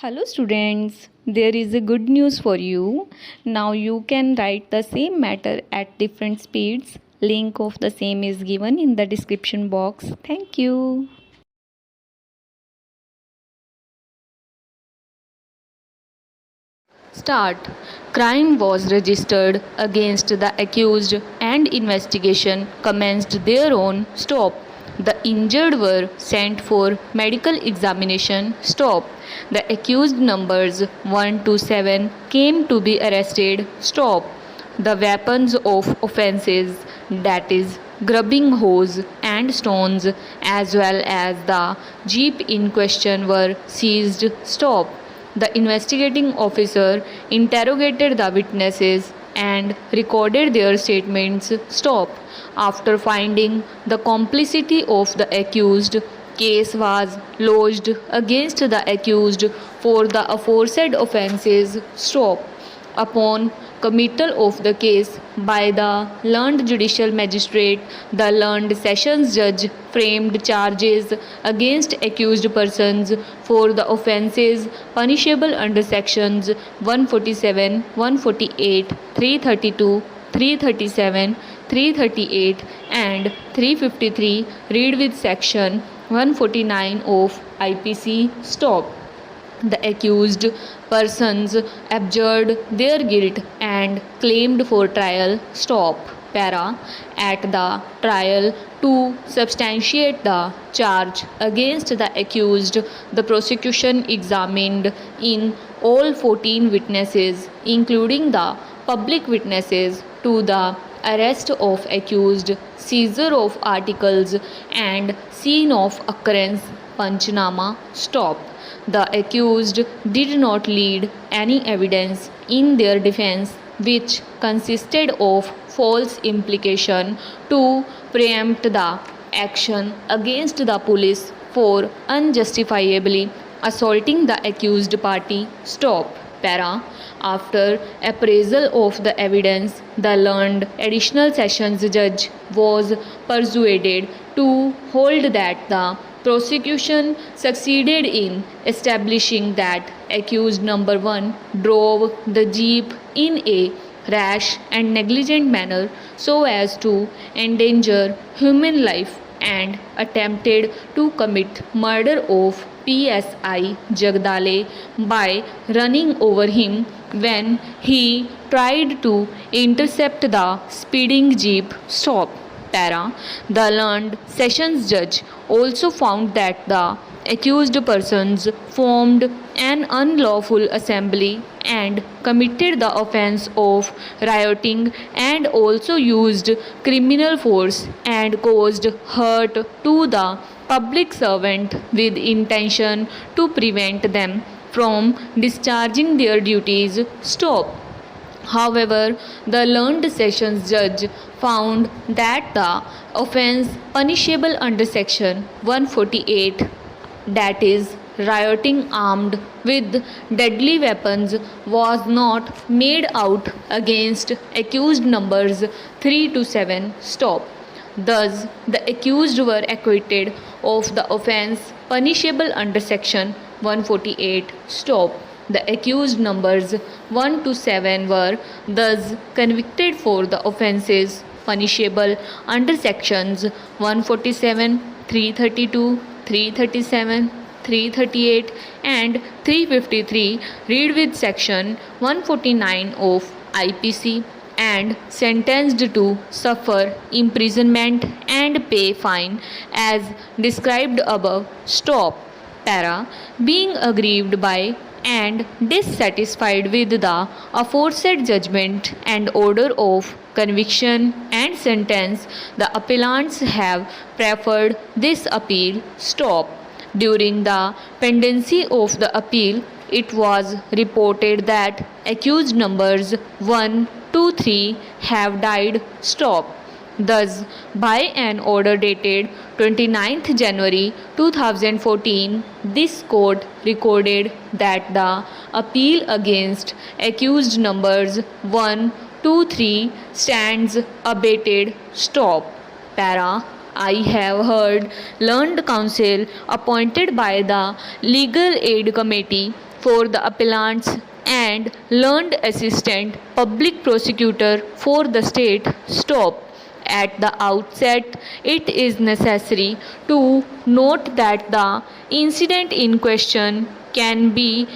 Hello students, there is a good news for you. Now you can write the same matter at different speeds. Link of the same is given in the description box. Thank you. Start. Crime was registered against the accused and investigation commenced thereon. Stop. The injured were sent for medical examination. Stop. The accused numbers 1 to 7 came to be arrested. Stop. The weapons of offences, that is, grubbing hose and stones, as well as the jeep in question, were seized. Stop. The investigating officer interrogated the witnesses and recorded their statements. Stop. After finding the complicity of the accused, case was lodged against the accused for the aforesaid offences. Stop. Upon committal of the case by the learned judicial magistrate, the learned sessions judge framed charges against accused persons for the offences punishable under sections 147, 148, 332, 337, 338 and 353. Read with section 149 of IPC. Stop. The accused persons abjured their guilt and claimed for trial. Stop. Para. At the trial, to substantiate the charge against the accused, the prosecution examined in all 14 witnesses, including the public witnesses, to the arrest of accused, seizure of articles and scene of occurrence. Panchnama. Stop. The accused did not lead any evidence in their defense which consisted of false implication to preempt the action against the police for unjustifiably assaulting the accused party. Stop. Para. After appraisal of the evidence, the learned additional sessions judge was persuaded to hold that the prosecution succeeded in establishing that accused number 1 drove the jeep in a rash and negligent manner so as to endanger human life and attempted to commit murder of PSI Jagdale by running over him when he tried to intercept the speeding jeep. Stop. Para. The learned sessions judge also found that the accused persons formed an unlawful assembly and committed the offence of rioting and also used criminal force and caused hurt to the public servant with intention to prevent them from discharging their duties. Stop. However, the learned sessions judge found that the offence punishable under section 148, that is, rioting armed with deadly weapons, was not made out against accused numbers 3 to 7. Stop. Thus, the accused were acquitted of the offence punishable under section 148. Stop. The accused numbers 1 to 7 were thus convicted for the offences punishable under sections 147, 332, 337, 338 and 353. Read with section 149 of IPC and sentenced to suffer imprisonment and pay fine as described above. Stop. Para. Being aggrieved by and dissatisfied with the aforesaid judgment and order of conviction and sentence, the appellants have preferred this appeal. Stop. During the pendency of the appeal, it was reported that accused numbers 1, 2, 3 have died. Stop. Thus, by an order dated 29th January 2014, this court recorded that the appeal against accused numbers 1, 2, 3 stands abated. Stop. Para. I have heard learned counsel appointed by the Legal Aid Committee for the appellants and learned assistant public prosecutor for the state stop. At the outset, it is necessary to note that the incident in question can be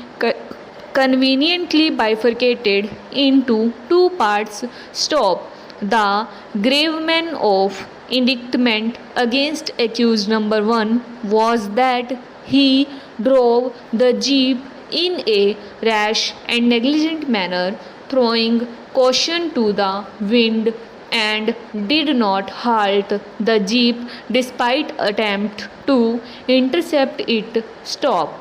conveniently bifurcated into two parts. Stop. The gravamen of indictment against accused number 1 was that he drove the jeep in a rash and negligent manner, throwing caution to the wind, and did not halt the jeep despite attempt to intercept it. Stop.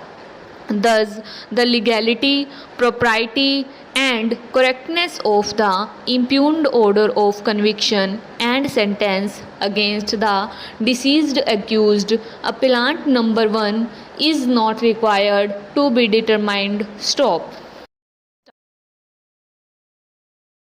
Thus, the legality, propriety, and correctness of the impugned order of conviction and sentence against the deceased accused appellant number 1 is not required to be determined. Stop.